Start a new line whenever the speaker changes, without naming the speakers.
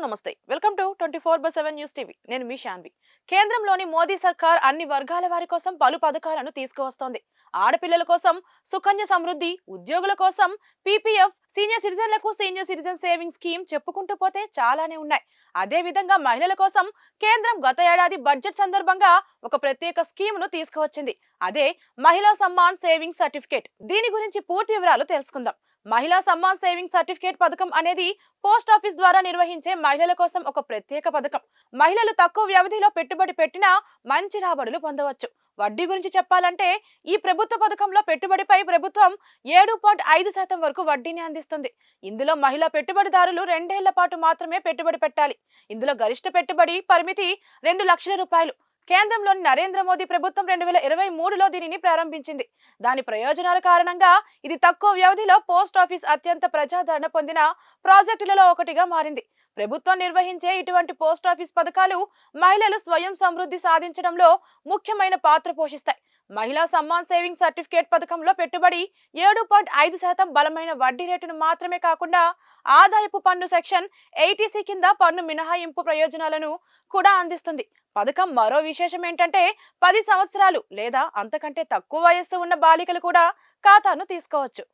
నమస్తే. Welcome to 24/7 news TV. నేను మీ శాన్వి. కేంద్రంలోని మోదీ సర్కార్ అన్ని వర్గాల వారి కోసం పలు పథకాలను తీసుకువస్తోంది. ఆడపిల్లల కోసం సుకన్య సమృద్ధి, ఉద్యోగుల కోసం పీపీఎఫ్, సీనియర్ సిటిజన్లకు సీనియర్ సిటిజన్ సేవింగ్ స్కీమ్ చెప్పుకుంటూ పోతే చాలానే ఉన్నాయి. అదే విధంగా మహిళల కోసం కేంద్రం గత ఏడాది బడ్జెట్ సందర్భంగా ఒక ప్రత్యేక స్కీమ్ ను తీసుకువచ్చింది. అదే మహిళా సమ్మాన్ సేవింగ్ సర్టిఫికేట్. దీని గురించి పూర్తి వివరాలు తెలుసుకుందాం. మహిళా సమ్మాన్ సేవింగ్ సర్టిఫికేట్ పథకం అనేది పోస్ట్ ఆఫీస్ ద్వారా నిర్వహించే మహిళల కోసం ఒక ప్రత్యేక పథకం. మహిళలు తక్కువ వ్యవధిలో పెట్టుబడి పెట్టినా మంచి రాబడులు పొందవచ్చు. వడ్డీ గురించి చెప్పాలంటే ఈ ప్రభుత్వ పథకంలో పెట్టుబడిపై ప్రభుత్వం 7.5% వరకు వడ్డీని అందిస్తుంది. ఇందులో మహిళా పెట్టుబడిదారులు 2 ఏళ్ల పాటు మాత్రమే పెట్టుబడి పెట్టాలి. ఇందులో గరిష్ట పెట్టుబడి పరిమితి 2 లక్షల రూపాయలు. కేంద్రంలోని నరేంద్ర మోదీ ప్రభుత్వం 2023లో దీనిని ప్రారంభించింది. దాని ప్రయోజనాల కారణంగా ఇది తక్కువ వ్యవధిలో పోస్ట్ ఆఫీస్ అత్యంత ప్రజాదరణ పొందిన ప్రాజెక్టులలో ఒకటిగా మారింది. ప్రభుత్వం నిర్వహించే ఇటువంటి పోస్ట్ ఆఫీస్ పథకాలు మహిళలు స్వయం సమృద్ధి సాధించడంలో ముఖ్యమైన పాత్ర పోషిస్తాయి. మహిళా సమ్మాన్ సేవింగ్ సర్టిఫికేట్ పథకంలో పెట్టుబడి 7.5% బలమైన వడ్డీ రేటును మాత్రమే కాకుండా ఆదాయపు పన్ను సెక్షన్ 80C కింద పన్ను మినహాయింపు ప్రయోజనాలను కూడా అందిస్తుంది. పథకం మరో విశేషం ఏంటంటే 10 సంవత్సరాలు లేదా అంతకంటే తక్కువ వయస్సు ఉన్న బాలికలు కూడా ఖాతాను తీసుకోవచ్చు.